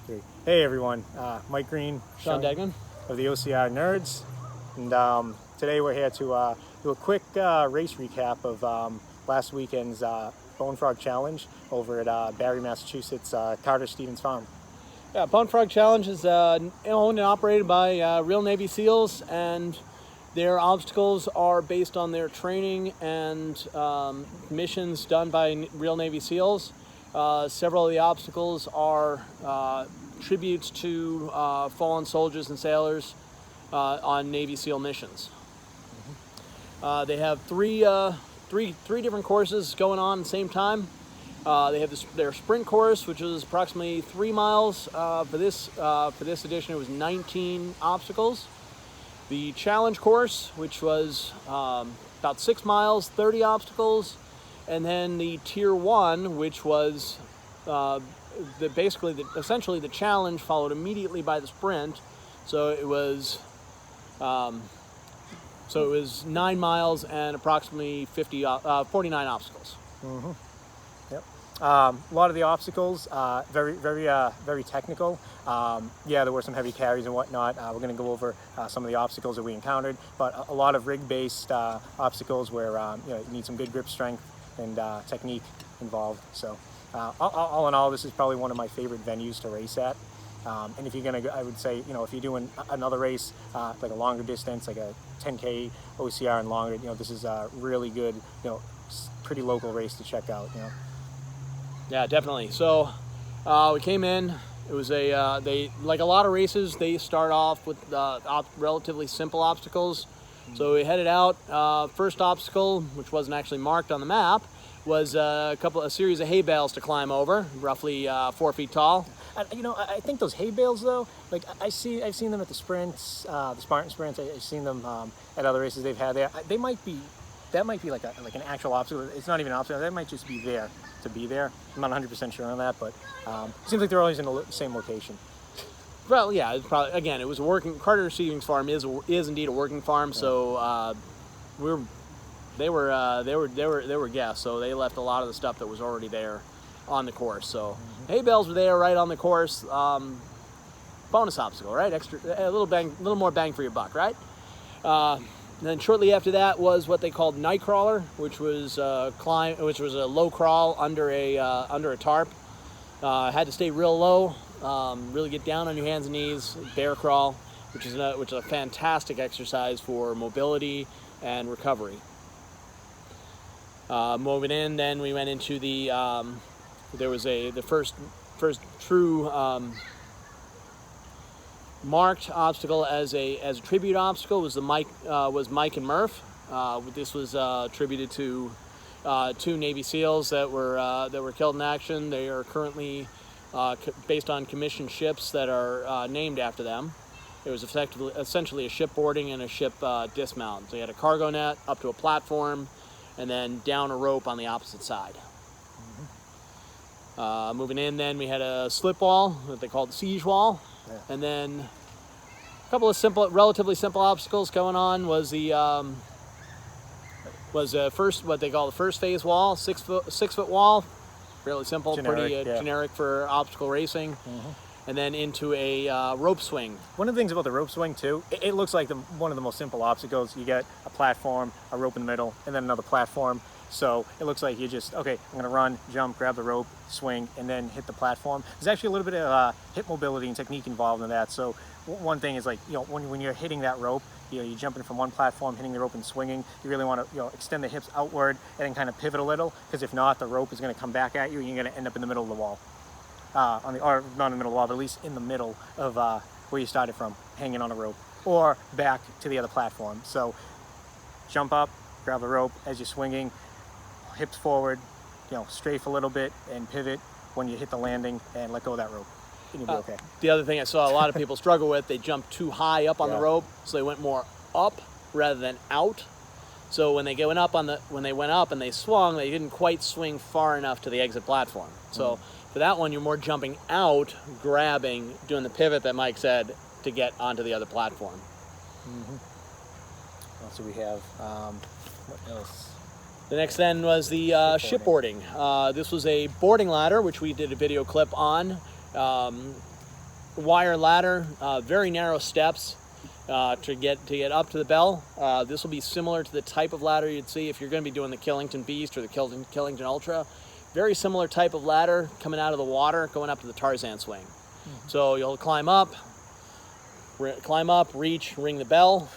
Three. Hey everyone, Mike Green, Sean Degnan of the OCR Nerds, and today we're here to do a quick race recap of last weekend's Bonefrog Challenge over at Barre, Massachusetts, Carter Stevens Farm. Yeah, Bonefrog Challenge is owned and operated by Real Navy SEALs, and their obstacles are based on their training and missions done by Real Navy SEALs. Several of the obstacles are tributes to fallen soldiers and sailors on Navy SEAL missions. They have three different courses going on at the same time. They have their sprint course, which is approximately 3 miles. For this edition, it was 19 obstacles. The challenge course, which was about 6 miles, 30 obstacles, and then the tier 1, which was essentially the challenge followed immediately by the sprint. So it was 9 miles and approximately 49 obstacles. Mm-hmm. Yep. A lot of the obstacles very technical. Yeah, there were some heavy carries and whatnot. We're going to go over some of the obstacles that we encountered, but a lot of rig-based obstacles where you need some good grip strength and technique involved. So all in all, this is probably one of my favorite venues to race at. And if you're going to, I would say, if you're doing another race, like a longer distance, like a 10K OCR and longer, this is a really good, pretty local race to check out, Yeah, definitely. So we came in. It was they, like a lot of races, they start off with relatively simple obstacles. So we headed out. First obstacle, which wasn't actually marked on the map, was a series of hay bales to climb over, roughly 4 feet tall. I think those hay bales, though, like I've seen them at the sprints, the Spartan sprints. I've seen them at other races they've had there. That might be like an actual obstacle. It's not even an obstacle. That might just be there to be there. I'm not 100% sure on that, but it seems like they're always in the same location. Well, yeah, it's probably, again, it was a working. Carter Stevens Farm is indeed a working farm, yeah. So they were guests, so they left a lot of the stuff that was already there on the course. So hay bales were there right on the course. Bonus obstacle, right? Extra, a little more bang for your buck, right? And then shortly after that was what they called Nightcrawler, which was a low crawl under a tarp. Had to stay real low, really get down on your hands and knees, bear crawl, which is a fantastic exercise for mobility and recovery. Moving in, then we went into the first true marked obstacle as a tribute obstacle was Mike and Murph. This was attributed to 2 Navy SEALs that were killed in action. They are currently based on commissioned ships that are named after them. It was essentially a shipboarding and a ship dismount. So you had a cargo net up to a platform, and then down a rope on the opposite side. Moving in, then we had a slip wall that they called the siege wall, yeah. And then a couple of relatively simple obstacles going on was first what they call the first phase wall, 6 foot wall, fairly simple, pretty generic for obstacle racing. Mm-hmm. And then into a rope swing. One of the things about the rope swing too, it looks like one of the most simple obstacles. You get a platform, a rope in the middle, and then another platform. So it looks like you just, okay, I'm going to run, jump, grab the rope, swing, and then hit the platform. There's actually a little bit of hip mobility and technique involved in that. So one thing is, like, when you're hitting that rope, you're jumping from one platform, hitting the rope and swinging. You really want to extend the hips outward and then kind of pivot a little, because if not, the rope is going to come back at you and you're going to end up in the middle of the wall. Or not in the middle of the wall, but at least in the middle of where you started from, hanging on a rope, or back to the other platform. So jump up, grab the rope as you're swinging, hips forward, strafe a little bit and pivot when you hit the landing, and let go of that rope, and you'll be okay. The other thing I saw a lot of people struggle with, they jumped too high up on the rope, so they went more up rather than out. So when they went up and they swung, they didn't quite swing far enough to the exit platform. So for that one, you're more jumping out, grabbing, doing the pivot that Mike said to get onto the other platform. What else do we have? What else? The next then was the shipboarding. This was a boarding ladder, which we did a video clip on. wire ladder, very narrow steps to get up to the bell. This will be similar to the type of ladder you'd see if you're going to be doing the Killington Beast or the Killington Ultra. Very similar type of ladder coming out of the water, going up to the Tarzan swing. Mm-hmm. So you'll climb up, reach, ring the bell.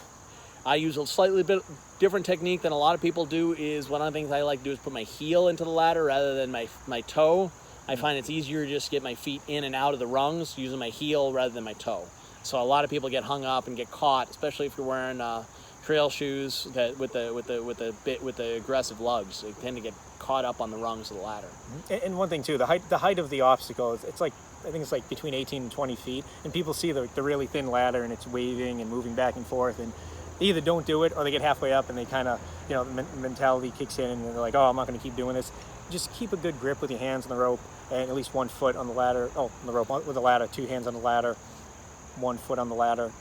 I use a slightly bit different technique than a lot of people do. Is one of the things I like to do is put my heel into the ladder rather than my toe. I find it's easier to just get my feet in and out of the rungs using my heel rather than my toe. So a lot of people get hung up and get caught, especially if you're wearing trail shoes that with the aggressive lugs. They tend to get caught up on the rungs of the ladder. And one thing too, the height of the obstacle it's like, I think it's like between 18 and 20 feet, and people see the really thin ladder and it's waving and moving back and forth, and they either don't do it or they get halfway up and they kind of, the mentality kicks in and they're like, oh, I'm not going to keep doing this. Just keep a good grip with your hands on the rope and at least 1 foot on the ladder. On the rope with the ladder, 2 hands on the ladder, 1 foot on the ladder.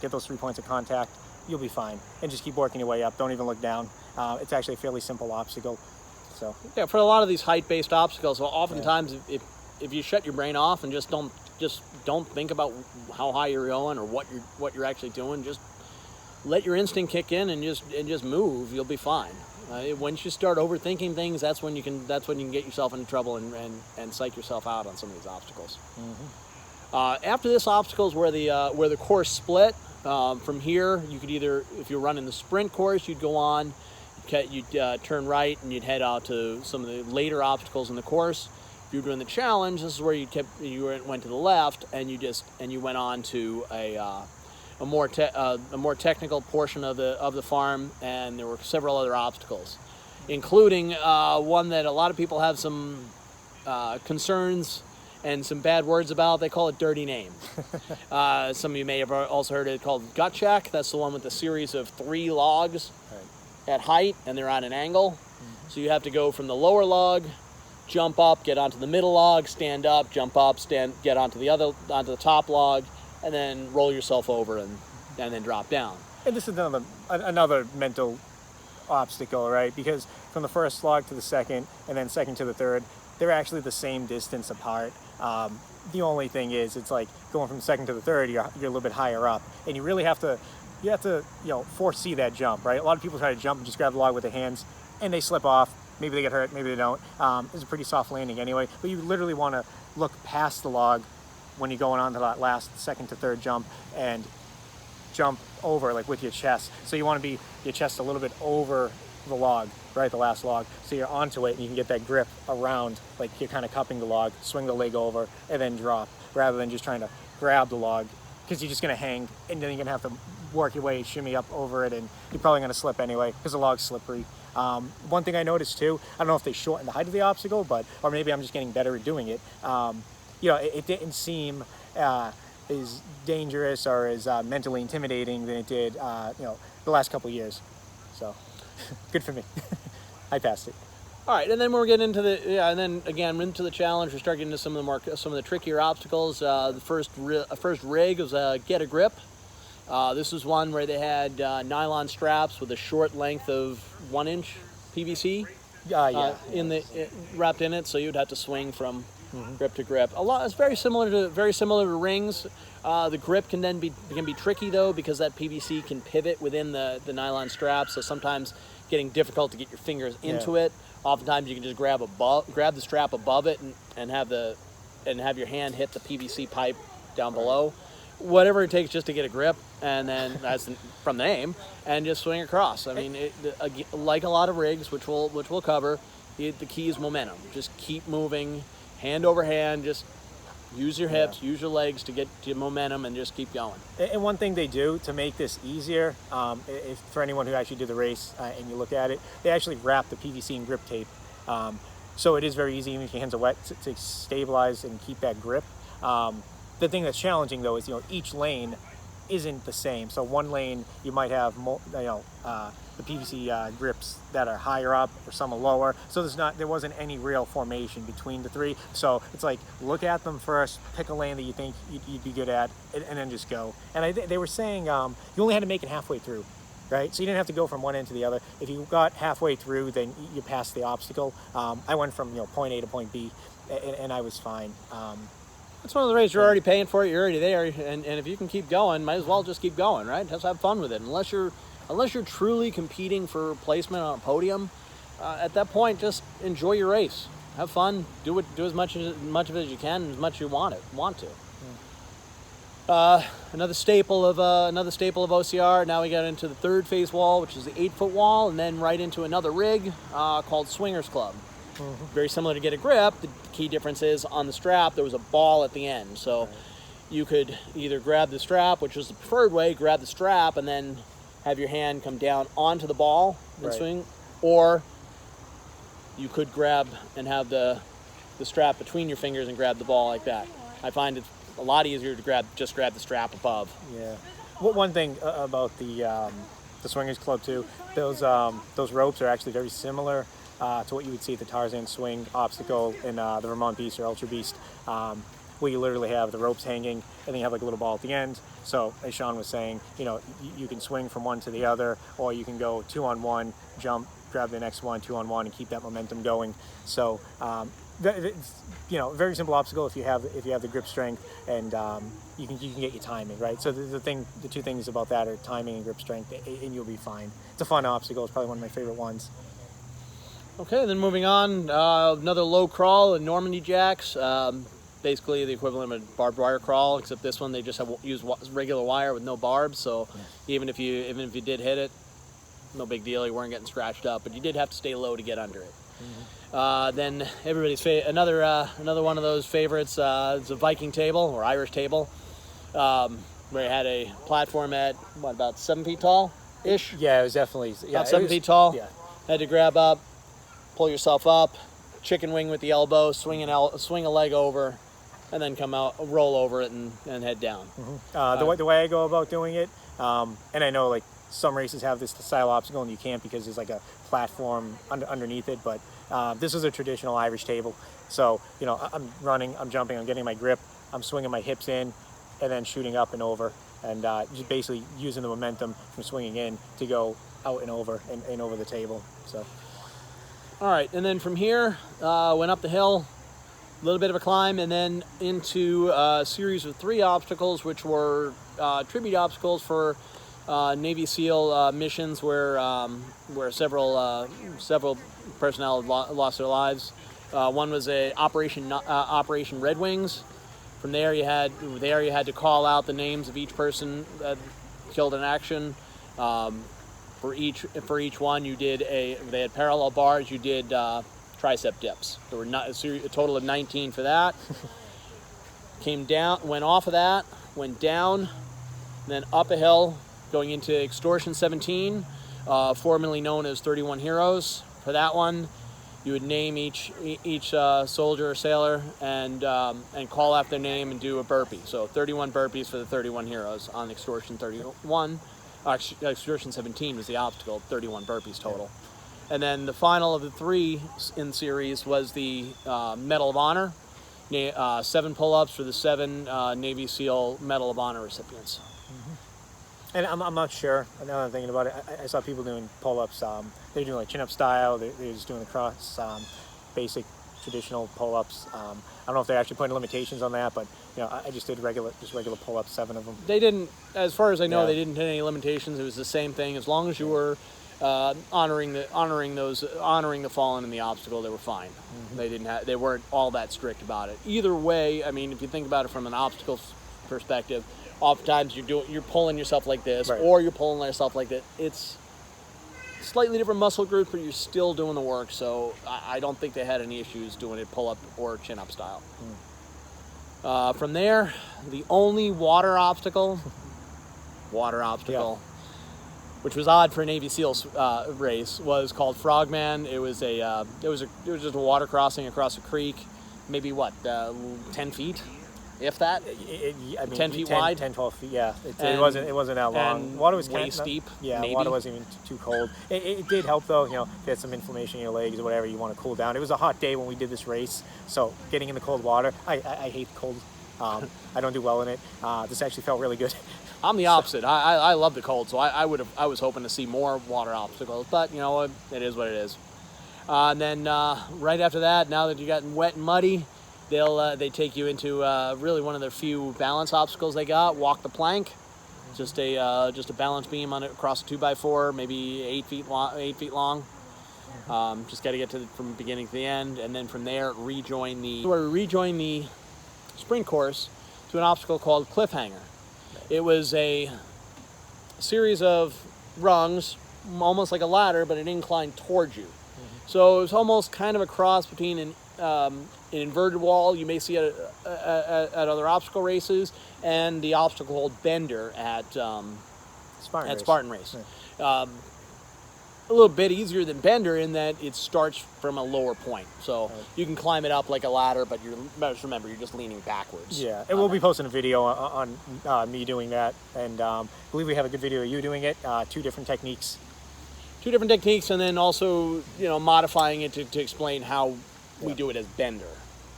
Get those 3 points of contact. You'll be fine, and just keep working your way up. Don't even look down. It's actually a fairly simple obstacle. So yeah, for a lot of these height-based obstacles, well, oftentimes if you shut your brain off and just don't think about how high you're going or what you're actually doing, just let your instinct kick in and just move. You'll be fine. Once you start overthinking things, that's when you can get yourself into trouble and psych yourself out on some of these obstacles. Mm-hmm. After this obstacle is where the course split. From here, you could either, if you're running the sprint course, you'd go on, you'd turn right, and you'd head out to some of the later obstacles in the course. If you were doing the challenge, this is where you went to the left, and you went on to a more technical portion of the farm, and there were several other obstacles, including one that a lot of people have some concerns and some bad words about. They call it dirty name. Some of you may have also heard it called gut check. That's the one with the series of 3 logs at height, and they're at an angle. Mm-hmm. So you have to go from the lower log, jump up, get onto the middle log, stand up, jump up, get onto the top log, and then roll yourself over and then drop down. And this is another mental obstacle, right? Because from the first log to the second, and then second to the third, they're actually the same distance apart. The only thing is, it's like going from second to the third, you're a little bit higher up, and you really have to foresee that jump, right? A lot of people try to jump and just grab the log with their hands, and they slip off. Maybe they get hurt, maybe they don't. It's a pretty soft landing anyway, but you literally want to look past the log when you're going on to that last second to third jump and jump over like with your chest. So you want to be your chest a little bit over the log, right, the last log, so you're onto it and you can get that grip around, like you're kind of cupping the log, swing the leg over, and then drop, rather than just trying to grab the log, because you're just going to hang, and then you're going to have to work your way, shimmy up over it, and you're probably going to slip anyway, because the log's slippery. One thing I noticed too, I don't know if they shortened the height of the obstacle, or maybe I'm just getting better at doing it. It didn't seem as dangerous or as mentally intimidating than it did, the last couple of years. So, good for me. I passed it. All right, and then we're getting into into the challenge. We start getting into some of the trickier obstacles. The first rig was get a grip. This was one where they had nylon straps with a short length of 1 inch PVC wrapped in it, so you'd have to swing from grip to grip. It's very similar to rings. The grip can be tricky though, because that PVC can pivot within the nylon strap, so sometimes getting difficult to get your fingers into it. Oftentimes you can just grab the strap above it and have your hand hit the PVC pipe down below. Whatever it takes just to get a grip, and then that's from the name, and just swing across. I mean, like a lot of rigs, which we'll cover, the key is momentum. Just keep moving, hand over hand. Just use your hips, use your legs to get your momentum, and just keep going. And one thing they do to make this easier, if for anyone who actually did the race and you look at it, they actually wrap the PVC in grip tape. So it is very easy, even if your hands are wet, to stabilize and keep that grip. The thing that's challenging though is, each lane isn't the same. So one lane you might have the PVC grips that are higher up, or some are lower. So there wasn't any real formation between the three. So it's like, look at them first, pick a lane that you think you'd be good at, and then just go. And they were saying you only had to make it halfway through, right? So you didn't have to go from one end to the other. If you got halfway through, then you passed the obstacle. I went from point A to point B, and I was fine. It's one of the races you're already paying for it. You're already there, and if you can keep going, might as well just keep going, right? Just have fun with it. Unless you're truly competing for placement on a podium, at that point, just enjoy your race. Have fun. Do as much of it as you can, as much as you want to. Another staple of OCR. Now we got into the third phase wall, which is the 8-foot wall, and then right into another rig called Swingers Club. Very similar to Get a Grip. The key difference is on the strap there was a ball at the end, so you could either grab the strap, which was the preferred way, grab the strap and then have your hand come down onto the ball and swing, or you could grab and have the strap between your fingers and grab the ball like that. I find it a lot easier to just grab the strap above. Yeah. One thing about the Swingers Club too, those ropes are actually very similar to what you would see at the Tarzan swing obstacle in the Vermont Beast or Ultra Beast, where you literally have the ropes hanging and then you have like a little ball at the end. So as Sean was saying, you can swing from one to the other, or you can go 2-on-1, jump, grab the next one, 2-on-1, and keep that momentum going. So very simple obstacle if you have the grip strength, and you can get your timing right. So the two things about that are timing and grip strength, and you'll be fine. It's a fun obstacle. It's probably one of my favorite ones. Okay, then moving on, another low crawl in Normandy jacks. Basically the equivalent of a barbed wire crawl, except this one they just use regular wire with no barbs. So even if you did hit it, no big deal. You weren't getting scratched up, but you did have to stay low to get under it. Then everybody's another one of those favorites is a Viking table or Irish table, where you had a platform at about 7 feet tall ish. Yeah, it was definitely about 7 feet tall. Yeah, had to grab up, pull yourself up, chicken wing with the elbow, swing a leg over, and then come out, roll over it, and head down. The way I go about doing it, and I know like some races have this style obstacle and you can't because there's like a platform underneath it, but this is a traditional Irish table. So I'm running, I'm jumping, I'm getting my grip, I'm swinging my hips in, and then shooting up and over, and just basically using the momentum from swinging in to go out and over and over the table. So. All right, and then from here, went up the hill, a little bit of a climb, and then into a series of 3 obstacles, which were tribute obstacles for Navy SEAL missions where several personnel lost their lives. One was a Operation Red Wings. From there, you had to call out the names of each person that killed in action. For each one, they had parallel bars. You did tricep dips. There were a total of 19 for that. Came down, went off of that, went down, then up a hill, going into Extortion 17, formerly known as 31 Heroes. For that one, you would name each soldier or sailor and call out their name and do a burpee. So 31 burpees for the 31 Heroes on Extortion 31. Extortion 17 was the obstacle, 31 burpees total. And then the final of the 3 in the series was the Medal of Honor, 7 pull-ups for the 7 Navy SEAL Medal of Honor recipients. And I'm not sure, now that I'm thinking about it, I saw people doing pull-ups, they're doing like chin-up style, they're just doing the cross, basic traditional pull-ups. I don't know if they're actually putting limitations on that, but I just did regular pull-ups, 7 of them. They didn't, as far as I know, they didn't hit any limitations. It was the same thing. As long as you were honoring the fallen in the obstacle, they were fine. They weren't all that strict about it. Either way, I mean, if you think about it from an obstacle perspective, oftentimes you're pulling yourself like this, or you're pulling yourself like that. It's slightly different muscle group, but you're still doing the work. So I don't think they had any issues doing it pull-up or chin-up style. From there, the only water obstacle, which was odd for a Navy SEALs race, was called Frogman. It was just a water crossing across a creek, maybe 10 feet. If that, 10 feet wide, 10, 12 feet. Yeah, it wasn't that long. Water was way steep. Yeah, maybe. Water wasn't even too cold. It did help though. If you had some inflammation in your legs or whatever, you want to cool down. It was a hot day when we did this race, so getting in the cold water, I hate cold. I don't do well in it. This actually felt really good. I'm the opposite. I love the cold, so I was hoping to see more water obstacles, but you know what? It is what it is. And then right after that, now that you gotten wet and muddy, they take you into really one of the few balance obstacles they got. Walk the plank, just a balance beam on it across a 2x4, maybe 8 feet long. Just got to get from the beginning to the end, and then from there rejoin the sprint course to an obstacle called Cliffhanger. It was a series of rungs, almost like a ladder, but an incline towards you. So it was almost kind of a cross between an inverted wall you may see at other obstacle races, and the obstacle called Bender at Spartan Race. Yeah. A little bit easier than Bender in that it starts from a lower point, so you can climb it up like a ladder, but remember you're just leaning backwards. Yeah, and we'll be posting a video on me doing that, and I believe we have a good video of you doing it. 2 different techniques. 2 different techniques, and then also modifying it to explain how we do it as Bender.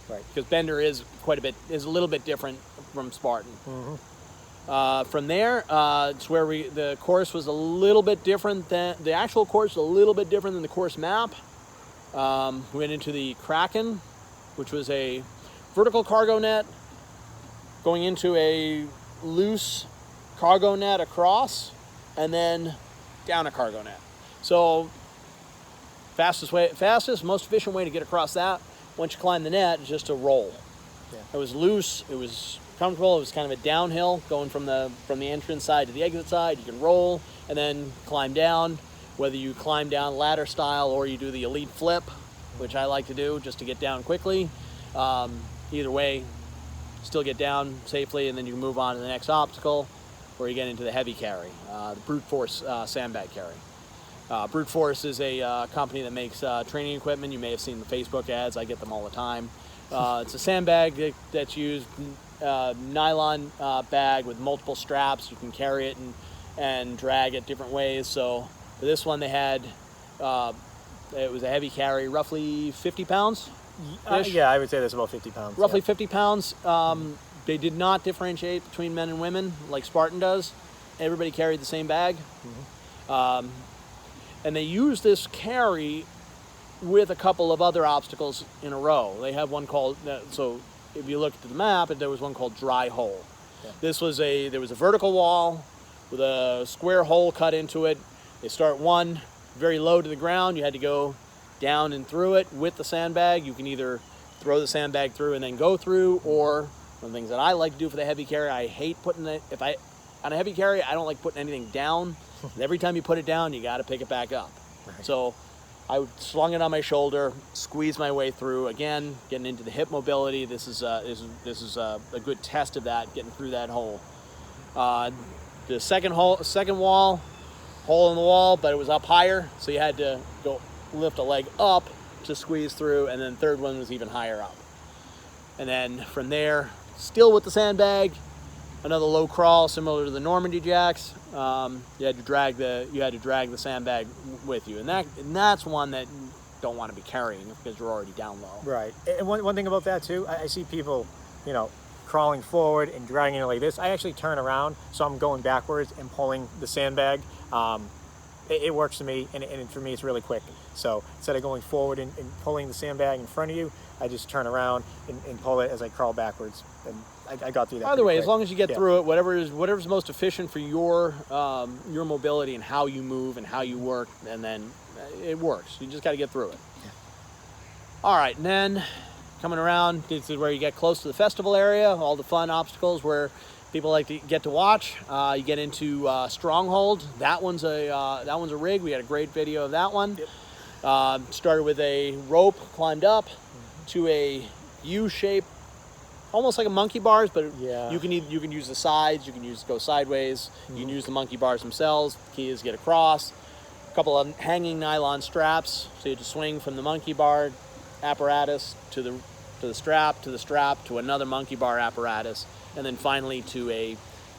Right. Because Bender is a little bit different from Spartan. From there, it's where the course was a little bit different than the actual course, a little bit different than the course map. We went into the Kraken, which was a vertical cargo net going into a loose cargo net across, and then down a cargo net. So fastest, most efficient way to get across that once you climb the net is just to roll. Yeah. It was loose. It was comfortable. It was kind of a downhill going from the entrance side to the exit side. You can roll and then climb down, whether you climb down ladder style or you do the elite flip, which I like to do just to get down quickly. Either way, still get down safely, and then you can move on to the next obstacle where you get into the heavy carry, the brute force sandbag carry. Brute Force is a company that makes training equipment. You may have seen the Facebook ads. I get them all the time. It's a sandbag that's used, nylon bag with multiple straps. You can carry it and drag it different ways. So for this one, they had, it was a heavy carry, roughly 50 pounds. Yeah, I would say that's about 50 pounds. Roughly 50 pounds. They did not differentiate between men and women like Spartan does. Everybody carried the same bag. And they used this carry with a couple of other obstacles in a row. They have one called, so if you look at the map, there was one called Dry Hole. Yeah. There was a vertical wall with a square hole cut into it. They start one very low to the ground. You had to go down and through it with the sandbag. You can either throw the sandbag through and then go through, or one of the things that I like to do for the heavy carry, I hate putting it, on a heavy carry, I don't like putting anything down. And every time you put it down, you got to pick it back up. Right. So I slung it on my shoulder, squeezed my way through. Again, getting into the hip mobility. This is a good test of that, getting through that hole. The second wall, hole in the wall, but it was up higher, so you had to go lift a leg up to squeeze through, and then the third one was even higher up. And then from there, still with the sandbag, another low crawl similar to the Normandy jacks. You had to drag the sandbag with you, and that's one that you don't want to be carrying because you're already down low. Right. And one thing about that too, I see people, crawling forward and dragging it like this. I actually turn around, so I'm going backwards and pulling the sandbag. It works for me, and for me it's really quick. So instead of going forward and pulling the sandbag in front of you, I just turn around and pull it as I crawl backwards. And I got through that. Either way, quick. As long as you get through it, whatever's most efficient for your mobility and how you move and how you work, and then it works. You just got to get through it. Yeah. All right, and then coming around, this is where you get close to the festival area, all the fun obstacles where people like to get to watch. You get into Stronghold. That one's a rig. We had a great video of that one. Yep. Started with a rope, climbed up to a U-shape, almost like a monkey bars, but you can use the sides. You can go sideways. You can use the monkey bars themselves. The key is get across. A couple of hanging nylon straps, so you have to swing from the monkey bar apparatus to the strap to another monkey bar apparatus, and then finally to a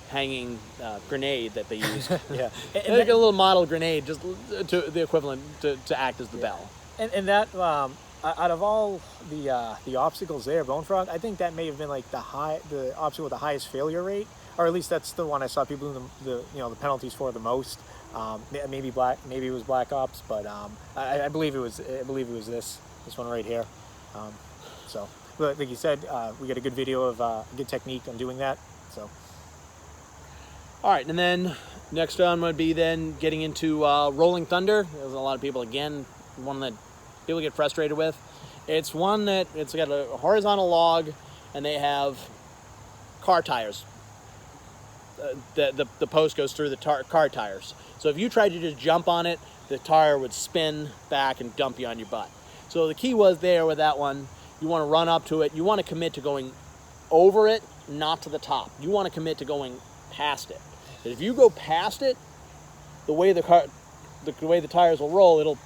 hanging grenade that they used. Yeah, and like a little model grenade, just to the equivalent to act as the bell. And that out of all the obstacles there, Bonefrog, I think that may have been like the obstacle with the highest failure rate, or at least that's the one I saw people doing the penalties for the most. Maybe it was Black Ops, but I believe it was this one right here. So but like you said, we got a good video of a good technique on doing that. So. All right, and then next on would be then getting into Rolling Thunder. There's a lot of people, again, one that people get frustrated with. It's one that it's got a horizontal log, and they have car tires. The post goes through the car tires. So if you tried to just jump on it, the tire would spin back and dump you on your butt. So the key was there with that one, you want to run up to it. You want to commit to going over it, not to the top. You want to commit to going past it. But if you go past it, the way the tires will roll, it'll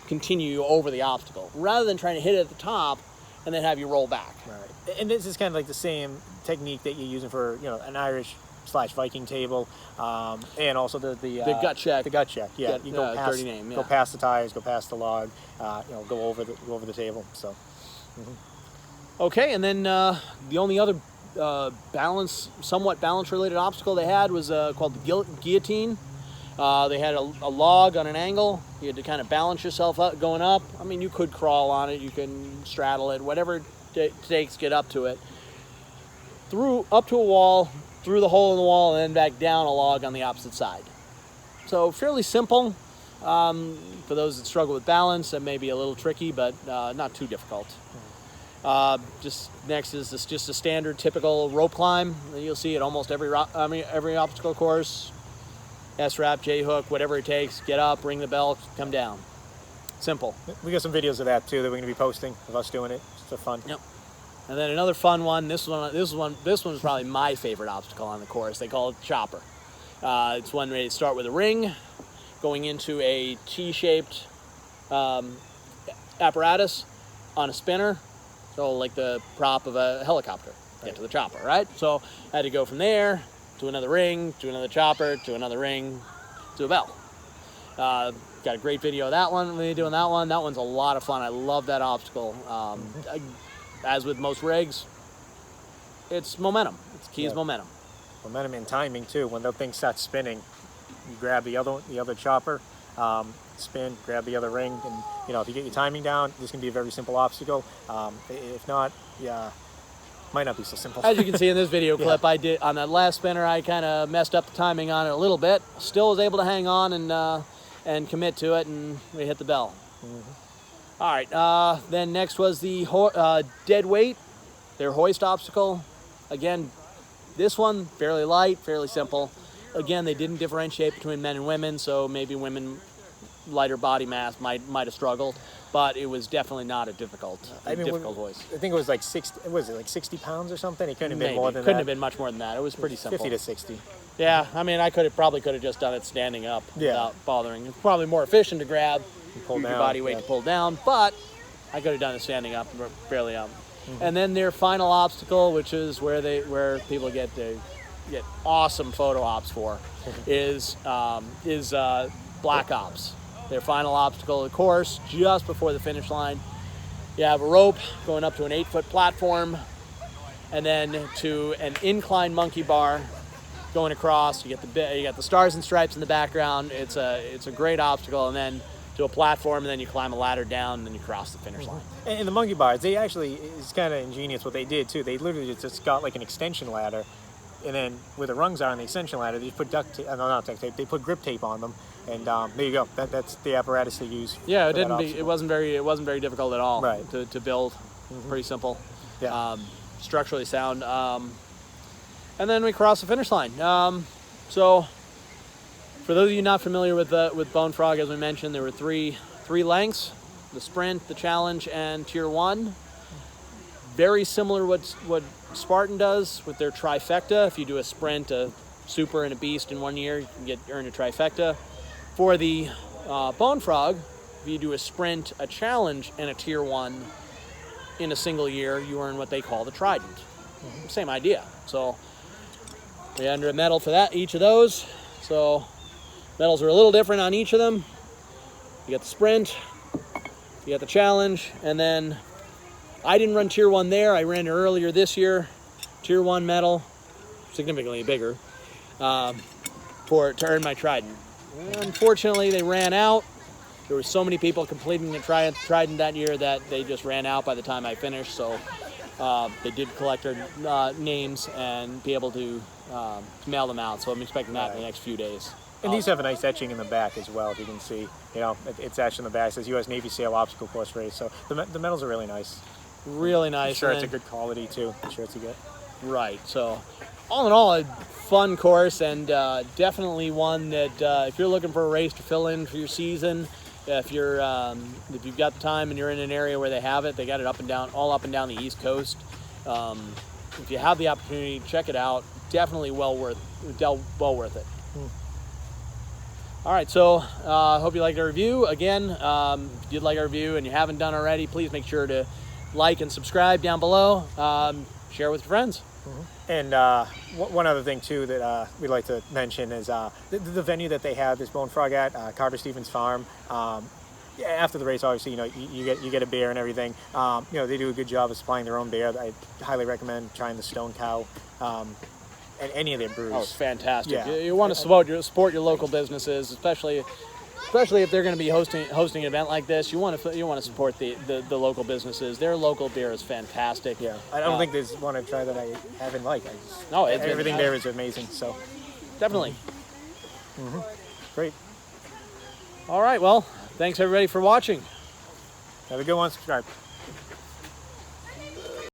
continue over the obstacle, rather than trying to hit it at the top and then have you roll back. Right. And this is kind of like the same technique that you're using for, you know, an Irish/Viking table, and also the gut check. The gut check. Yeah, you go past, dirty name. Yeah. Go past the tires, go past the log, you know, go over the table. So. Okay, and then the only other somewhat balance-related obstacle they had was called the Guillotine. They had a log on an angle. You had to kind of balance yourself up going up. I mean, you could crawl on it, you can straddle it, whatever it takes to get up to it. Up to a wall, through the hole in the wall, and then back down a log on the opposite side. So fairly simple. For those that struggle with balance, that may be a little tricky, but not too difficult. Just next is just a standard, typical rope climb. You'll see it almost every obstacle course. S-wrap, J-hook, whatever it takes. Get up, ring the bell, come down. Simple. We got some videos of that too that we're going to be posting of us doing it. It's for fun. Yep. And then another fun one. This one is probably my favorite obstacle on the course. They call it Chopper. It's one where you start with a ring, going into a T-shaped apparatus on a spinner. So like the prop of a helicopter, get to the chopper, right? So I had to go from there to another ring, to another chopper, to another ring, to a bell. Got a great video of that one when you're doing that one. That one's a lot of fun. I love that obstacle. As with most rigs, it's momentum. It's key is momentum. Momentum and timing too. When the thing starts spinning, you grab the other chopper, spin, grab the other ring, and you know, if you get your timing down, this can be a very simple obstacle. If not, yeah, might not be so simple. As you can see in this video clip, I did on that last spinner. I kind of messed up the timing on it a little bit. Still was able to hang on and commit to it, and we hit the bell. All right. Then next was the dead weight, their hoist obstacle. Again, this one fairly light, fairly simple. Again, they didn't differentiate between men and women, so maybe women lighter body mass might have struggled, but it was definitely not a difficult hoist. I think it was like 60. Was it like 60 pounds or something? It couldn't have been more than that. Couldn't have been much more than that. It was pretty simple. 50 to 60. Yeah, I mean, I probably could have just done it standing up without bothering. It's probably more efficient to grab, use your body weight to pull down, but I could have done it standing up, fairly up. And then their final obstacle, which is where people get awesome photo ops for, is Black Ops. Their final obstacle of the course, just before the finish line. You have a rope going up to an 8-foot platform, and then to an incline monkey bar going across. You got the stars and stripes in the background. It's a great obstacle, and then to a platform, and then you climb a ladder down, and then you cross the finish line. And the monkey bars, it's kind of ingenious what they did too. They literally just got like an extension ladder, and then where the rungs are on the extension ladder, they put they put grip tape on them, and there you go. That's the apparatus they use. Yeah, it wasn't very difficult at all. Right. To build. Pretty simple. Yeah. Structurally sound. And then we cross the finish line. So for those of you not familiar with Bonefrog, as we mentioned, there were three lengths: the sprint, the challenge, and tier 1. Very similar what Spartan does with their trifecta. If you do a sprint, a super, and a beast in 1 year, you can earn a trifecta. For the Bonefrog, if you do a sprint, a challenge, and a tier 1 in a single year, you earn what they call the trident. Same idea. So we earned a medal for each of those. So medals are a little different on each of them. You got the sprint, you got the challenge, and then I didn't run tier 1 there. I ran it earlier this year. Tier 1 medal, significantly bigger, to earn my trident. Unfortunately, they ran out. There were so many people completing the trident that year that they just ran out by the time I finished. So they did collect our names and be able to mail them out. So I'm expecting that in the next few days. And these have a nice etching in the back as well, if you can see. You know, it's etched in the back. It says U.S. Navy SEAL Obstacle Course Race. So the medals are really nice. Really nice. Sure, it's a good quality too. The shirts you get. Right. So, all in all, a fun course, and definitely one that if you're looking for a race to fill in for your season, if you've got the time and you're in an area where they have it, they got it all up and down the East Coast. If you have the opportunity, check it out. Definitely well worth it. All right, so hope you liked our review. Again, if you'd like our review and you haven't done already, please make sure to like and subscribe down below. Share with your friends. And one other thing too that we'd like to mention is the venue that they have this Bonefrog at, Carter Stevens Farm. After the race, obviously, you know, you get a beer and everything. You know, they do a good job of supplying their own beer. I highly recommend trying the Stone Cow. And any of their brews. Oh, it's fantastic. Yeah. You want to support your local businesses, especially if they're going to be hosting an event like this. You want to support the local businesses. Their local beer is fantastic. Yeah, I don't think there's one to try that I haven't liked. Everything there is amazing. So definitely. Great. All right. Well, thanks everybody for watching. Have a good one. Subscribe.